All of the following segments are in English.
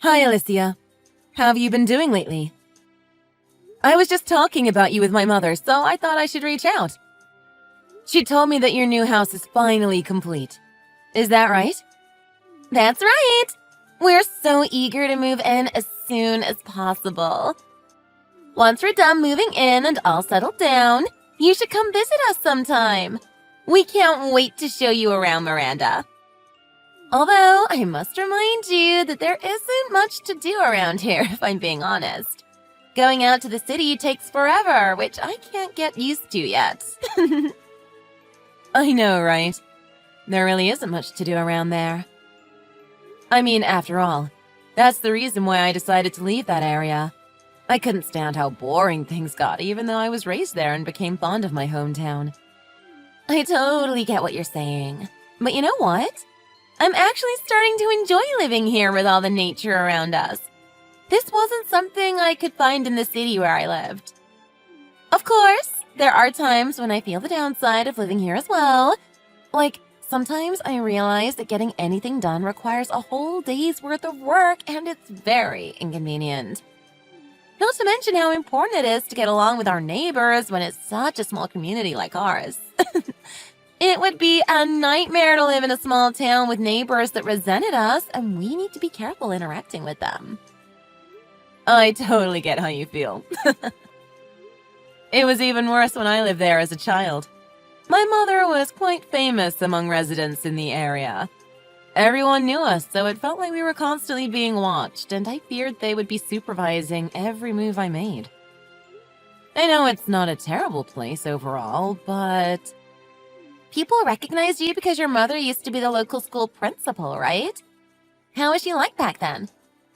Hi, Alicia. How have you been doing lately? I was just talking about you with my mother, so I thought I should reach out. She told me that your new house is finally complete. Is that right? That's right! We're so eager to move in as soon as possible. Once we're done moving in and all settled down, you should come visit us sometime. We can't wait to show you around Miranda. Although, I must remind you that there isn't much to do around here, if I'm being honest. Going out to the city takes forever, which I can't get used to yet. I know, right? There really isn't much to do around there. I mean, after all, that's the reason why I decided to leave that area. I couldn't stand how boring things got, even though I was raised there and became fond of my hometown. I totally get what you're saying. But you know what? I'm actually starting to enjoy living here with all the nature around us. This wasn't something I could find in the city where I lived. Of course, there are times when I feel the downside of living here as well. Like, sometimes I realize that getting anything done requires a whole day's worth of work, and it's very inconvenient. Not to mention how important it is to get along with our neighbors when it's such a small community like ours. It would be a nightmare to live in a small town with neighbors that resented us, and we need to be careful interacting with them. I totally get how you feel. It was even worse when I lived there as a child. My mother was quite famous among residents in the area. Everyone knew us, so it felt like we were constantly being watched, and I feared they would be supervising every move I made. I know it's not a terrible place overall, but... People recognize you because your mother used to be the local school principal, right? How was she like back then?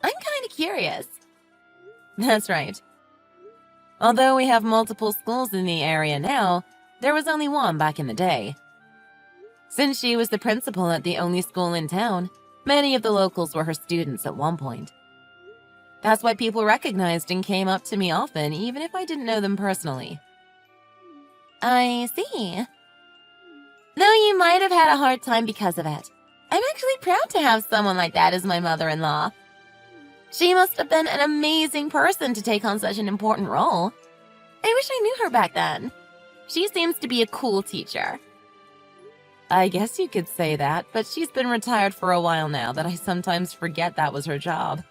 I'm kind of curious. That's right. Although we have multiple schools in the area now, there was only one back in the day. Since she was the principal at the only school in town, many of the locals were her students at one point. That's why people recognized and came up to me often, even if I didn't know them personally. I see. Though you might have had a hard time because of it, I'm actually proud to have someone like that as my mother-in-law. She must have been an amazing person to take on such an important role. I wish I knew her back then. She seems to be a cool teacher. I guess you could say that, but she's been retired for a while now that I sometimes forget that was her job.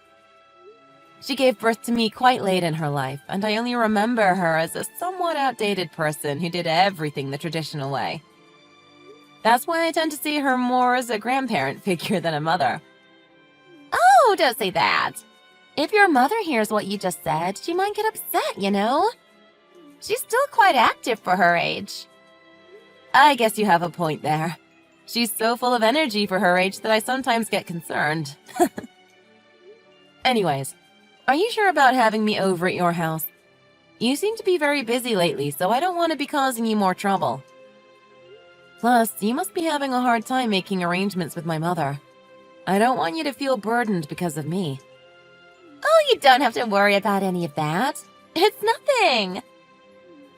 She gave birth to me quite late in her life, and I only remember her as a somewhat outdated person who did everything the traditional way. That's why I tend to see her more as a grandparent figure than a mother. Oh, don't say that. If your mother hears what you just said, she might get upset, you know? She's still quite active for her age. I guess you have a point there. She's so full of energy for her age that I sometimes get concerned. Anyways, are you sure about having me over at your house? You seem to be very busy lately, so I don't want to be causing you more trouble. Plus, you must be having a hard time making arrangements with my mother. I don't want you to feel burdened because of me. Oh, you don't have to worry about any of that. It's nothing.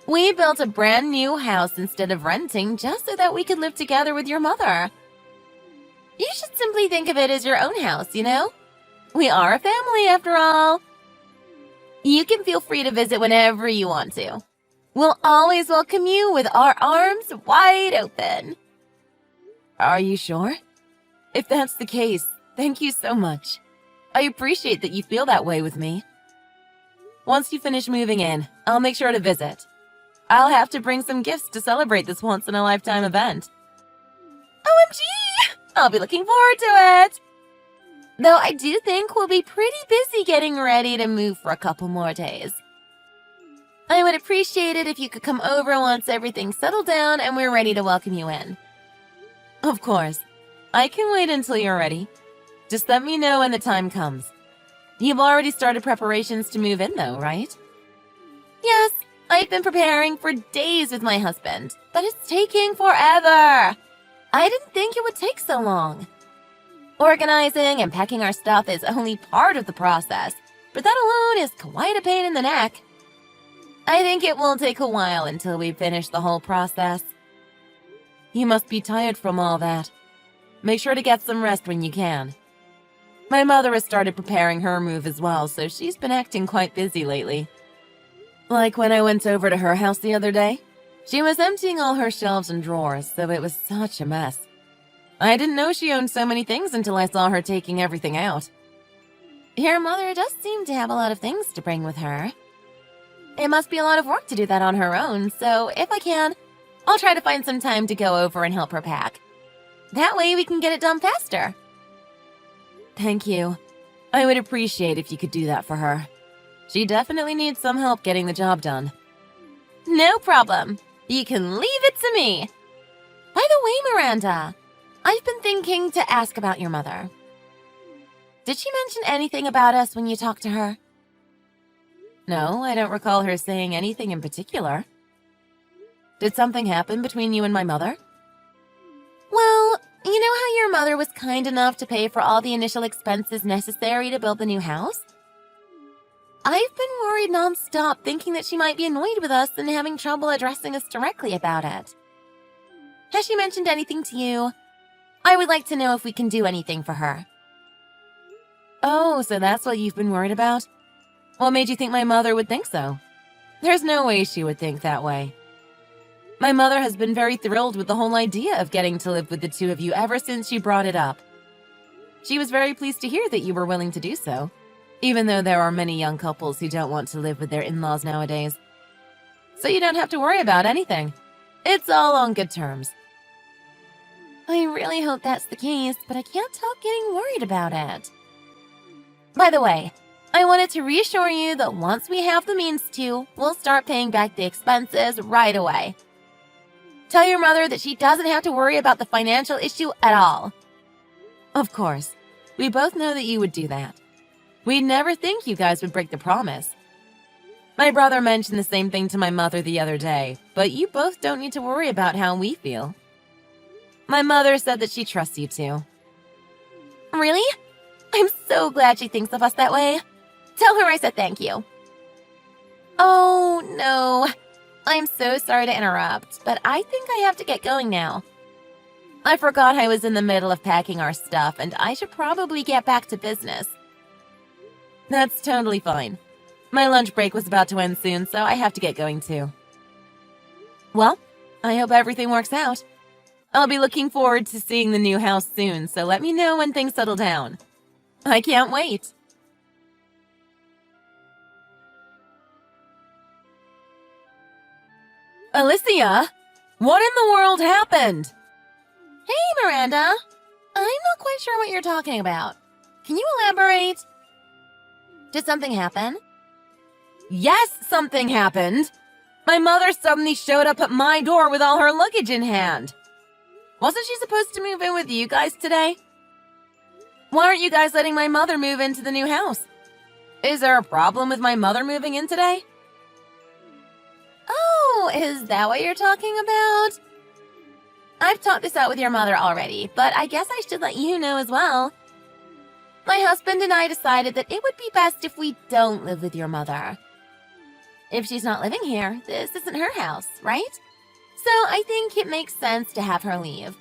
We built a brand new house instead of renting just so that we could live together with your mother. You should simply think of it as your own house, you know? We are a family after all. You can feel free to visit whenever you want to. We'll always welcome you with our arms wide open. Are you sure? If that's the case, thank you so much. I appreciate that you feel that way with me. Once you finish moving in, I'll make sure to visit. I'll have to bring some gifts to celebrate this once-in-a-lifetime event. OMG! I'll be looking forward to it! Though I do think we'll be pretty busy getting ready to move for a couple more days. I would appreciate it if you could come over once everything's settled down and we're ready to welcome you in. Of course. I can wait until you're ready. Just let me know when the time comes. You've already started preparations to move in though, right? Yes, I've been preparing for days with my husband, but it's taking forever. I didn't think it would take so long. Organizing and packing our stuff is only part of the process, but that alone is quite a pain in the neck. I think it will take a while until we finish the whole process. You must be tired from all that. Make sure to get some rest when you can. My mother has started preparing her move as well, so she's been acting quite busy lately. Like when I went over to her house the other day, she was emptying all her shelves and drawers, so it was such a mess. I didn't know she owned so many things until I saw her taking everything out. Your mother does seem to have a lot of things to bring with her. It must be a lot of work to do that on her own, so if I can, I'll try to find some time to go over and help her pack. That way we can get it done faster. Thank you. I would appreciate if you could do that for her. She definitely needs some help getting the job done. No problem. You can leave it to me. By the way, Miranda, I've been thinking to ask about your mother. Did she mention anything about us when you talked to her? No, I don't recall her saying anything in particular. Did something happen between you and my mother? Well, you know how your mother was kind enough to pay for all the initial expenses necessary to build the new house? I've been worried nonstop, thinking that she might be annoyed with us and having trouble addressing us directly about it. Has she mentioned anything to you? I would like to know if we can do anything for her. Oh, so that's what you've been worried about? What made you think my mother would think so? There's no way she would think that way. My mother has been very thrilled with the whole idea of getting to live with the two of you ever since she brought it up. She was very pleased to hear that you were willing to do so, even though there are many young couples who don't want to live with their in-laws nowadays. So you don't have to worry about anything. It's all on good terms. I really hope that's the case, but I can't help getting worried about it. By the way, I wanted to reassure you that once we have the means to, we'll start paying back the expenses right away. Tell your mother that she doesn't have to worry about the financial issue at all. Of course. We both know that you would do that. We'd never think you guys would break the promise. My brother mentioned the same thing to my mother the other day, but you both don't need to worry about how we feel. My mother said that she trusts you too. Really? I'm so glad she thinks of us that way. Tell her I said thank you. Oh, no. I'm so sorry to interrupt, but I think I have to get going now. I forgot I was in the middle of packing our stuff, and I should probably get back to business. That's totally fine. My lunch break was about to end soon, so I have to get going too. Well, I hope everything works out. I'll be looking forward to seeing the new house soon, so let me know when things settle down. I can't wait. Alicia, what in the world happened? Hey, Miranda. I'm not quite sure what you're talking about. Can you elaborate? Did something happen? Yes, something happened. My mother suddenly showed up at my door with all her luggage in hand. Wasn't she supposed to move in with you guys today? Why aren't you guys letting my mother move into the new house? Is there a problem with my mother moving in today? Oh, is that what you're talking about? I've talked this out with your mother already, but I guess I should let you know as well. My husband and I decided that it would be best if we don't live with your mother. If she's not living here, this isn't her house, right? So I think it makes sense to have her leave.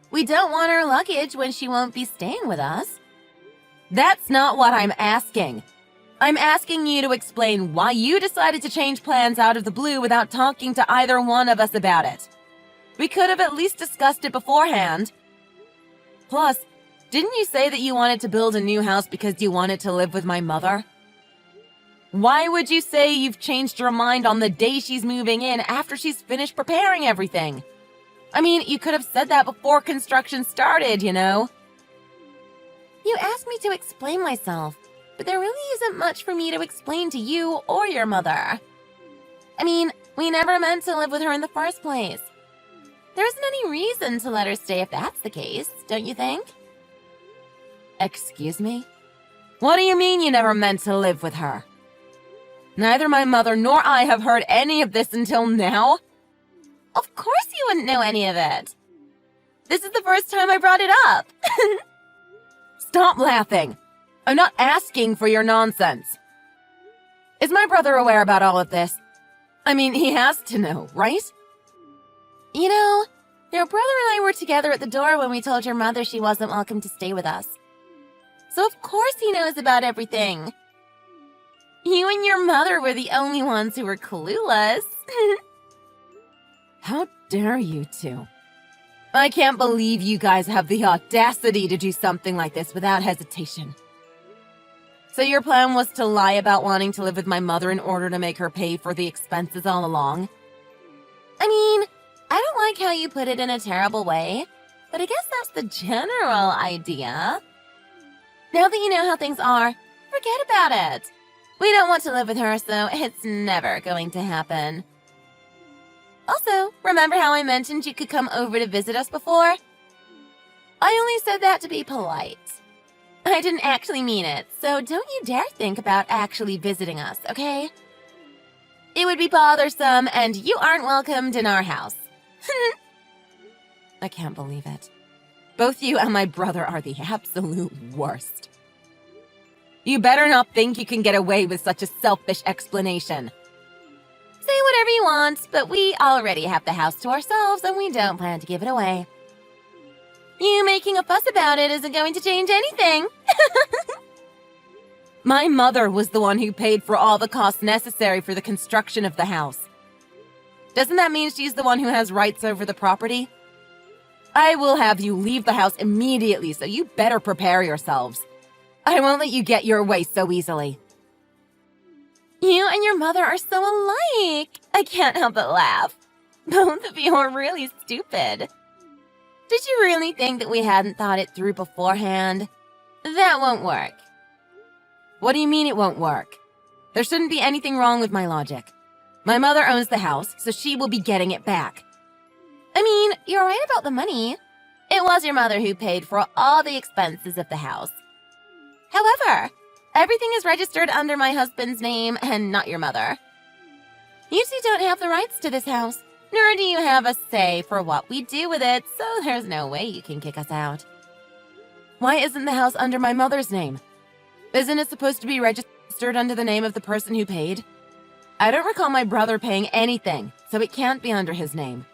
We don't want her luggage when she won't be staying with us. That's not what I'm asking. I'm asking you to explain why you decided to change plans out of the blue without talking to either one of us about it. We could have at least discussed it beforehand. Plus, didn't you say that you wanted to build a new house because you wanted to live with my mother? Why would you say you've changed your mind on the day she's moving in after she's finished preparing everything? I mean, you could have said that before construction started, you know? You asked me to explain myself, but there really isn't much for me to explain to you or your mother. I mean, we never meant to live with her in the first place. There isn't any reason to let her stay if that's the case, don't you think? Excuse me? What do you mean you never meant to live with her? Neither my mother nor I have heard any of this until now. Of course you wouldn't know any of it. This is the first time I brought it up. Stop laughing. I'm not asking for your nonsense. Is my brother aware about all of this? I mean, he has to know, right? You know, your brother and I were together at the door when we told your mother she wasn't welcome to stay with us. So of course he knows about everything. You and your mother were the only ones who were clueless. How dare you two? I can't believe you guys have the audacity to do something like this without hesitation. So your plan was to lie about wanting to live with my mother in order to make her pay for the expenses all along? I mean, I don't like how you put it in a terrible way, but I guess that's the general idea. Now that you know how things are, forget about it. We don't want to live with her, so it's never going to happen. Also, remember how I mentioned you could come over to visit us before? I only said that to be polite. I didn't actually mean it, so don't you dare think about actually visiting us, okay? It would be bothersome, and you aren't welcomed in our house. I can't believe it. Both you and my brother are the absolute worst. You better not think you can get away with such a selfish explanation. Say whatever you want, but we already have the house to ourselves, and we don't plan to give it away. You making a fuss about it isn't going to change anything. My mother was the one who paid for all the costs necessary for the construction of the house. Doesn't that mean she's the one who has rights over the property? I will have you leave the house immediately, so you better prepare yourselves. I won't let you get your way so easily. You and your mother are so alike. I can't help but laugh. Both of you are really stupid. Did you really think that we hadn't thought it through beforehand? That won't work. What do you mean it won't work? There shouldn't be anything wrong with my logic. My mother owns the house, so she will be getting it back. I mean, you're right about the money. It was your mother who paid for all the expenses of the house. However, everything is registered under my husband's name and not your mother. You two don't have the rights to this house, nor do you have a say for what we do with it, so there's no way you can kick us out. Why isn't the house under my mother's name? Isn't it supposed to be registered under the name of the person who paid? I don't recall my brother paying anything, so it can't be under his name.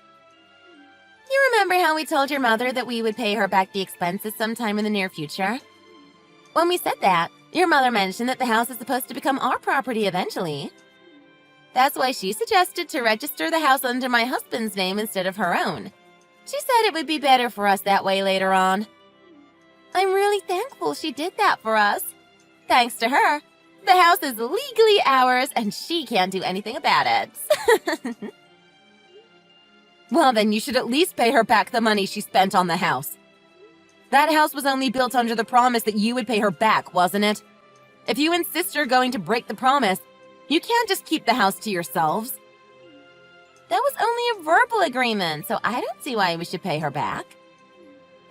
You remember how we told your mother that we would pay her back the expenses sometime in the near future? When we said that, your mother mentioned that the house is supposed to become our property eventually. That's why she suggested to register the house under my husband's name instead of her own. She said it would be better for us that way later on. I'm really thankful she did that for us. Thanks to her, the house is legally ours and she can't do anything about it. Well, then you should at least pay her back the money she spent on the house. That house was only built under the promise that you would pay her back, wasn't it? If you insist you're going to break the promise, you can't just keep the house to yourselves. That was only a verbal agreement, so I don't see why we should pay her back.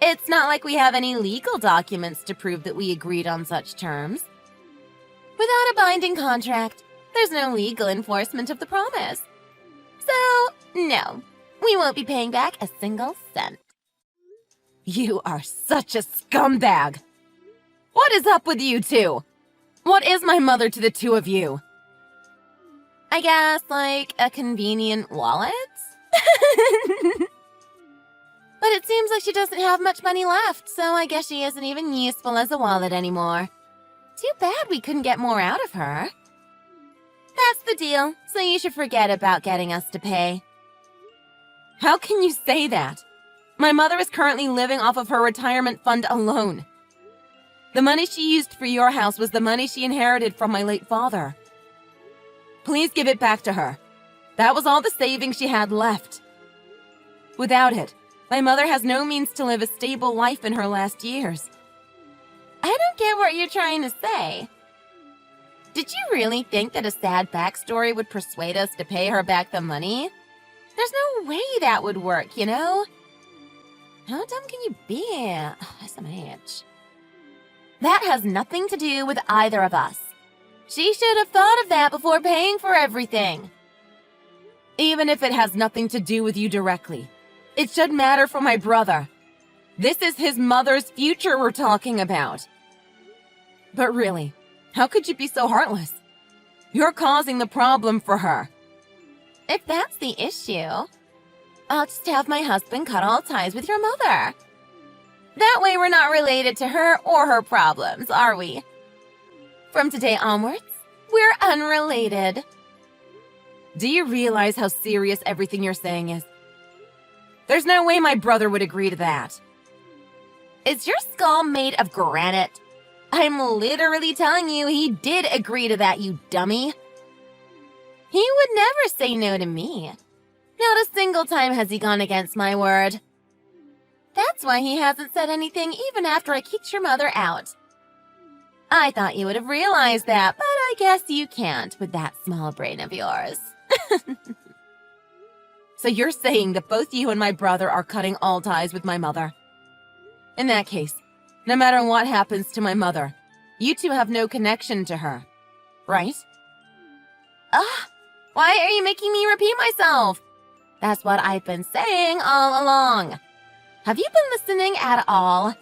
It's not like we have any legal documents to prove that we agreed on such terms. Without a binding contract, there's no legal enforcement of the promise. So, no, we won't be paying back a single cent. You are such a scumbag! What is up with you two? What is my mother to the two of you? I guess, like, a convenient wallet? But it seems like she doesn't have much money left, so I guess she isn't even useful as a wallet anymore. Too bad we couldn't get more out of her. That's the deal, so you should forget about getting us to pay. How can you say that? My mother is currently living off of her retirement fund alone. The money she used for your house was the money she inherited from my late father. Please give it back to her. That was all the savings she had left. Without it, my mother has no means to live a stable life in her last years. I don't get what you're trying to say. Did you really think that a sad backstory would persuade us to pay her back the money? There's no way that would work, you know? How dumb can you be? SMH. That has nothing to do with either of us. She should have thought of that before paying for everything. Even if it has nothing to do with you directly, it should matter for my brother. This is his mother's future we're talking about. But really, how could you be so heartless? You're causing the problem for her. If that's the issue, I'll just have my husband cut all ties with your mother. That way we're not related to her or her problems, are we? From today onwards, we're unrelated. Do you realize how serious everything you're saying is? There's no way my brother would agree to that. Is your skull made of granite? I'm literally telling you he did agree to that, you dummy. He would never say no to me. Not a single time has he gone against my word. That's why he hasn't said anything even after I kicked your mother out. I thought you would have realized that, but I guess you can't with that small brain of yours. So you're saying that both you and my brother are cutting all ties with my mother? In that case, no matter what happens to my mother, you two have no connection to her, right? Why are you making me repeat myself? That's what I've been saying all along. Have you been listening at all?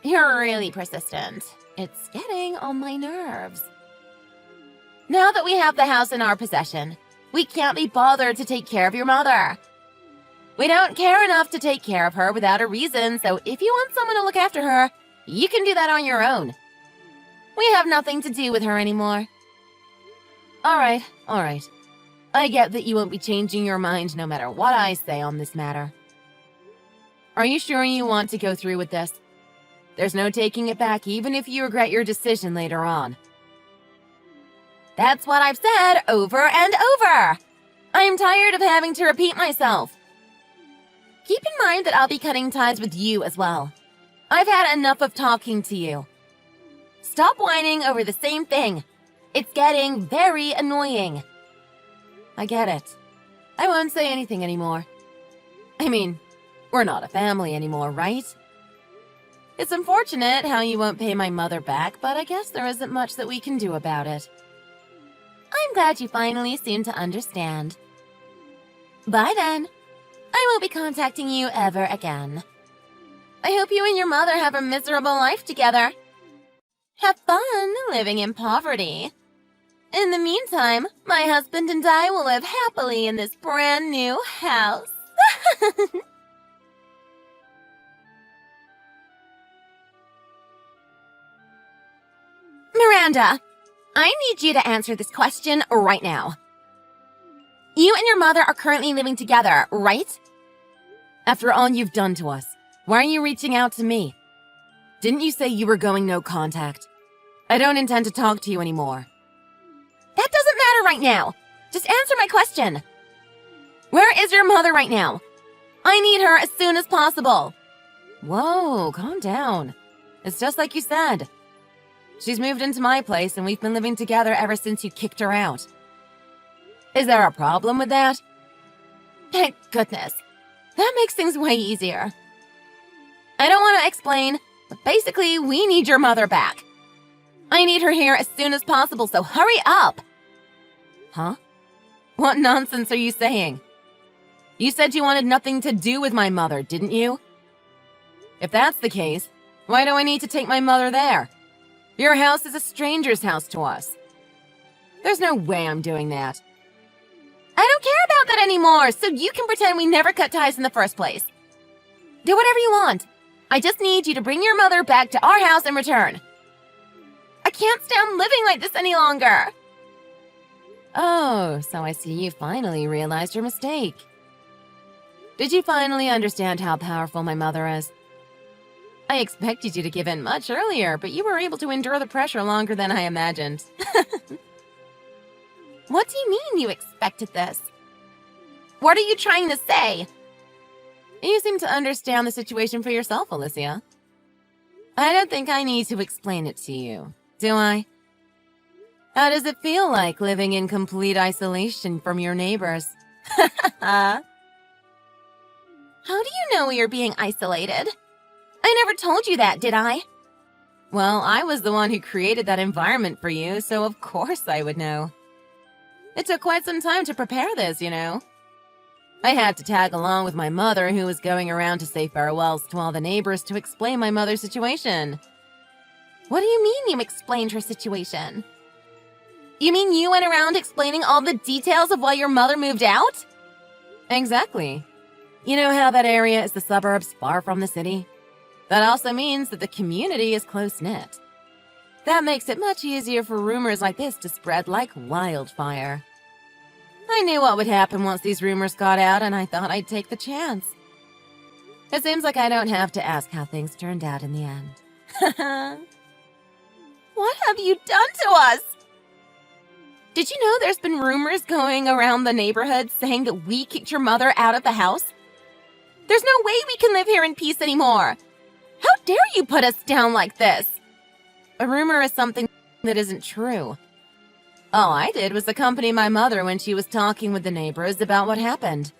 You're really persistent. It's getting on my nerves. Now that we have the house in our possession, we can't be bothered to take care of your mother. We don't care enough to take care of her without a reason, so if you want someone to look after her, you can do that on your own. We have nothing to do with her anymore. All right. I get that you won't be changing your mind no matter what I say on this matter. Are you sure you want to go through with this? There's no taking it back even if you regret your decision later on. That's what I've said over and over. I'm tired of having to repeat myself. Keep in mind that I'll be cutting ties with you as well. I've had enough of talking to you. Stop whining over the same thing. It's getting very annoying. I get it. I won't say anything anymore. I mean, we're not a family anymore, right? It's unfortunate how you won't pay my mother back, but I guess there isn't much that we can do about it. I'm glad you finally seem to understand. Bye then. I won't be contacting you ever again. I hope you and your mother have a miserable life together. Have fun living in poverty. In the meantime, my husband and I will live happily in this brand new house. Miranda, I need you to answer this question right now. You and your mother are currently living together, right? After all you've done to us, why are you reaching out to me? Didn't you say you were going no contact? I don't intend to talk to you anymore. That doesn't matter right now. Just answer my question. Where is your mother right now? I need her as soon as possible. Whoa, calm down. It's just like you said. She's moved into my place and we've been living together ever since you kicked her out. Is there a problem with that? Thank goodness. That makes things way easier. I don't want to explain, but basically we need your mother back. I need her here as soon as possible, so hurry up! Huh? What nonsense are you saying? You said you wanted nothing to do with my mother, didn't you? If that's the case, why do I need to take my mother there? Your house is a stranger's house to us. There's no way I'm doing that. I don't care about that anymore, so you can pretend we never cut ties in the first place. Do whatever you want. I just need you to bring your mother back to our house in return. I can't stand living like this any longer. Oh, so I see you finally realized your mistake. Did you finally understand how powerful my mother is? I expected you to give in much earlier, but you were able to endure the pressure longer than I imagined. What do you mean you expected this? What are you trying to say? You seem to understand the situation for yourself, Alicia. I don't think I need to explain it to you, do I? How does it feel like living in complete isolation from your neighbors? How do you know you're being isolated? I never told you that, did I? Well, I was the one who created that environment for you, so of course I would know. It took quite some time to prepare this, you know. I had to tag along with my mother, who was going around to say farewells to all the neighbors to explain my mother's situation. What do you mean you explained her situation? You mean you went around explaining all the details of why your mother moved out? Exactly. You know how that area is the suburbs far from the city? That also means that the community is close-knit. That makes it much easier for rumors like this to spread like wildfire. I knew what would happen once these rumors got out, and I thought I'd take the chance. It seems like I don't have to ask how things turned out in the end. What have you done to us? Did you know there's been rumors going around the neighborhood saying that we kicked your mother out of the house? There's no way we can live here in peace anymore. How dare you put us down like this? A rumor is something that isn't true. All I did was accompany my mother when she was talking with the neighbors about what happened.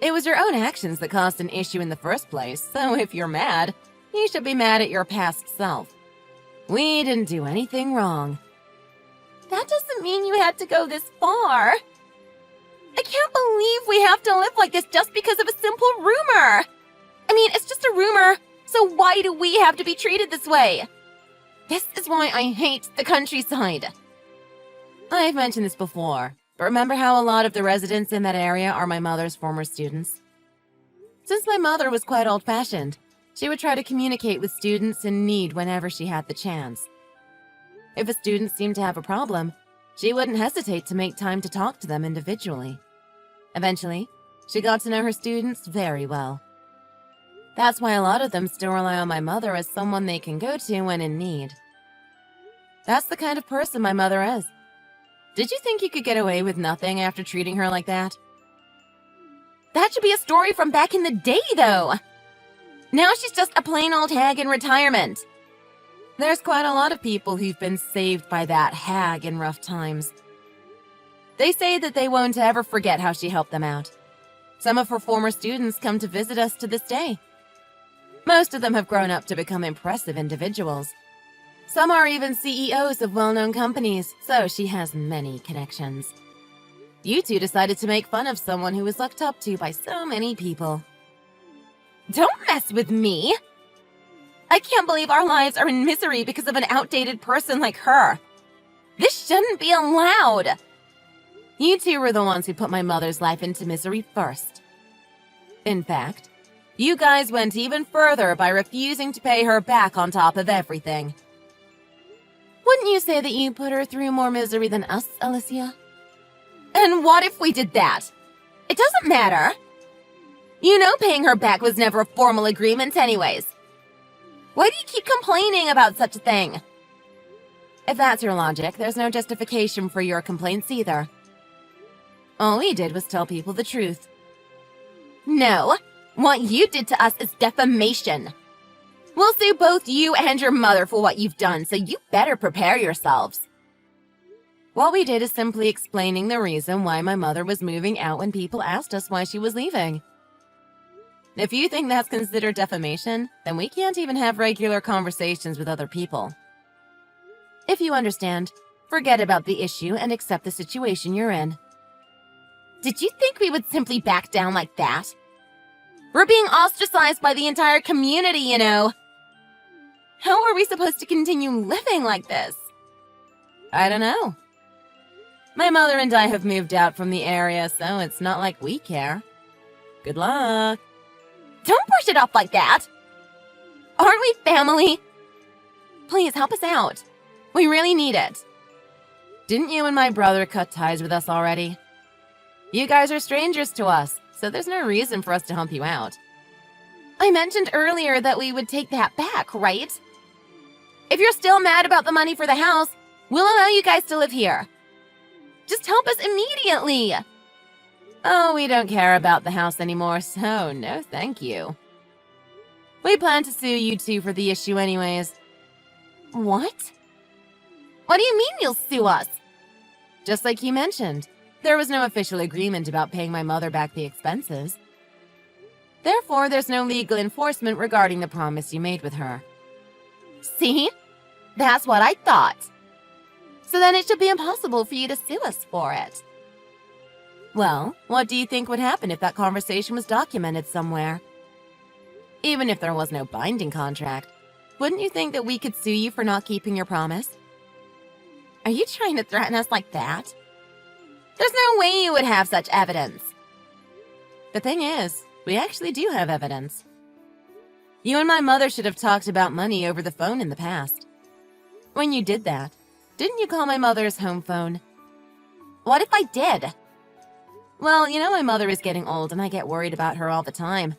It was your own actions that caused an issue in the first place, so if you're mad, you should be mad at your past self. We didn't do anything wrong. That doesn't mean you had to go this far. I can't believe we have to live like this just because of a simple rumor. I mean, it's just a rumor, so why do we have to be treated this way? This is why I hate the countryside. I've mentioned this before, but remember how a lot of the residents in that area are my mother's former students? Since my mother was quite old-fashioned, she would try to communicate with students in need whenever she had the chance. If a student seemed to have a problem, she wouldn't hesitate to make time to talk to them individually. Eventually, she got to know her students very well. That's why a lot of them still rely on my mother as someone they can go to when in need. That's the kind of person my mother is. Did you think you could get away with nothing after treating her like that? That should be a story from back in the day, though. Now she's just a plain old hag in retirement. There's quite a lot of people who've been saved by that hag in rough times. They say that they won't ever forget how she helped them out. Some of her former students come to visit us to this day. Most of them have grown up to become impressive individuals. Some are even CEOs of well-known companies, so she has many connections. You two decided to make fun of someone who was looked up to by so many people. Don't mess with me! I can't believe our lives are in misery because of an outdated person like her. This shouldn't be allowed. You two were the ones who put my mother's life into misery first. In fact, you guys went even further by refusing to pay her back on top of everything. Wouldn't you say that you put her through more misery than us, Alicia? And what if we did that? It doesn't matter. You know paying her back was never a formal agreement anyways. Why do you keep complaining about such a thing? If that's your logic, there's no justification for your complaints either. All we did was tell people the truth. No, what you did to us is defamation. We'll sue both you and your mother for what you've done, so you better prepare yourselves. What we did is simply explaining the reason why my mother was moving out when people asked us why she was leaving. If you think that's considered defamation, then we can't even have regular conversations with other people. If you understand, forget about the issue and accept the situation you're in. Did you think we would simply back down like that? We're being ostracized by the entire community, you know. How are we supposed to continue living like this? I don't know. My mother and I have moved out from the area, so it's not like we care. Good luck. Don't brush it off like that! Aren't we family? Please, help us out. We really need it. Didn't you and my brother cut ties with us already? You guys are strangers to us, so there's no reason for us to help you out. I mentioned earlier that we would take that back, right? If you're still mad about the money for the house, we'll allow you guys to live here. Just help us immediately! Oh, we don't care about the house anymore, so no thank you. We plan to sue you two for the issue anyways. What? What do you mean you'll sue us? Just like you mentioned, there was no official agreement about paying my mother back the expenses. Therefore, there's no legal enforcement regarding the promise you made with her. See? That's what I thought. So then it should be impossible for you to sue us for it. Well, what do you think would happen if that conversation was documented somewhere? Even if there was no binding contract, wouldn't you think that we could sue you for not keeping your promise? Are you trying to threaten us like that? There's no way you would have such evidence. The thing is, we actually do have evidence. You and my mother should have talked about money over the phone in the past. When you did that, didn't you call my mother's home phone? What if I did? Well, you know my mother is getting old and I get worried about her all the time.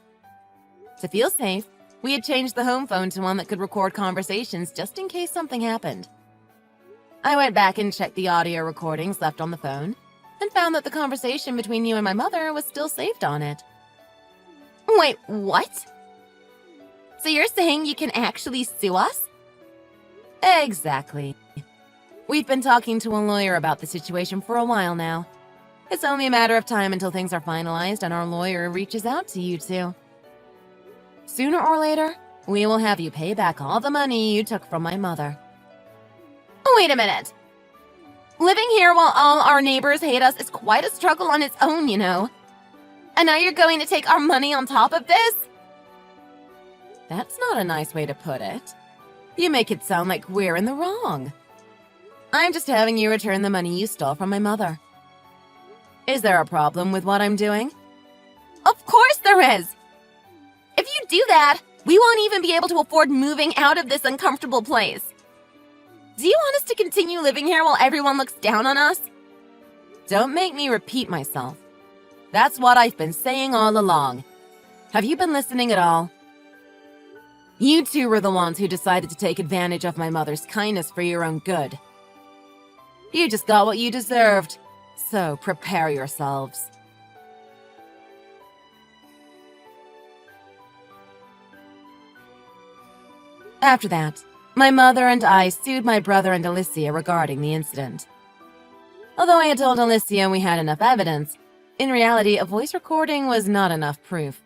To feel safe, we had changed the home phone to one that could record conversations just in case something happened. I went back and checked the audio recordings left on the phone and found that the conversation between you and my mother was still saved on it. Wait, what? So you're saying you can actually sue us? Exactly. We've been talking to a lawyer about the situation for a while now. It's only a matter of time until things are finalized and our lawyer reaches out to you two. Sooner or later, we will have you pay back all the money you took from my mother. Wait a minute. Living here while all our neighbors hate us is quite a struggle on its own, you know. And now you're going to take our money on top of this? That's not a nice way to put it. You make it sound like we're in the wrong. I'm just having you return the money you stole from my mother. Is there a problem with what I'm doing? Of course there is! If you do that, we won't even be able to afford moving out of this uncomfortable place. Do you want us to continue living here while everyone looks down on us? Don't make me repeat myself. That's what I've been saying all along. Have you been listening at all? You two were the ones who decided to take advantage of my mother's kindness for your own good. You just got what you deserved, so prepare yourselves. After that, my mother and I sued my brother and Alicia regarding the incident. Although I had told Alicia we had enough evidence, in reality, a voice recording was not enough proof.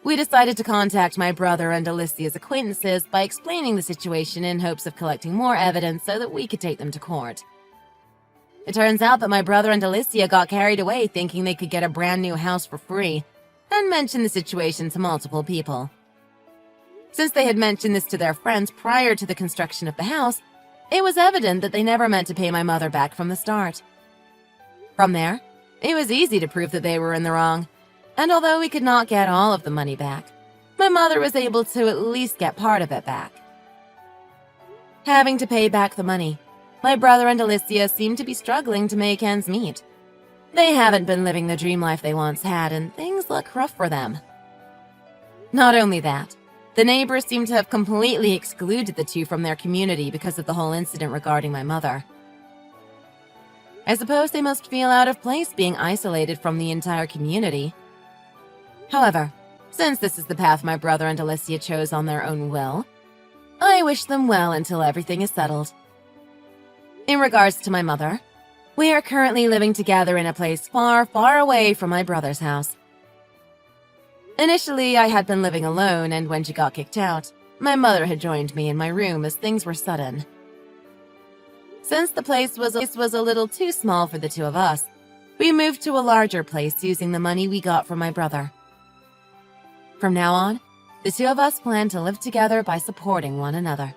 We decided to contact my brother and Alicia's acquaintances by explaining the situation in hopes of collecting more evidence so that we could take them to court. It turns out that my brother and Alicia got carried away thinking they could get a brand new house for free and mentioned the situation to multiple people. Since they had mentioned this to their friends prior to the construction of the house, it was evident that they never meant to pay my mother back from the start. From there, it was easy to prove that they were in the wrong, and although we could not get all of the money back, my mother was able to at least get part of it back. Having to pay back the money, my brother and Alicia seemed to be struggling to make ends meet. They haven't been living the dream life they once had, and things look rough for them. Not only that, the neighbors seem to have completely excluded the two from their community because of the whole incident regarding my mother. I suppose they must feel out of place being isolated from the entire community. However, since this is the path my brother and Alicia chose on their own will, I wish them well until everything is settled. In regards to my mother, we are currently living together in a place far, far away from my brother's house. Initially, I had been living alone, and when she got kicked out, my mother had joined me in my room as things were sudden. Since the place was a little too small for the two of us, we moved to a larger place using the money we got from my brother. From now on, the two of us plan to live together by supporting one another.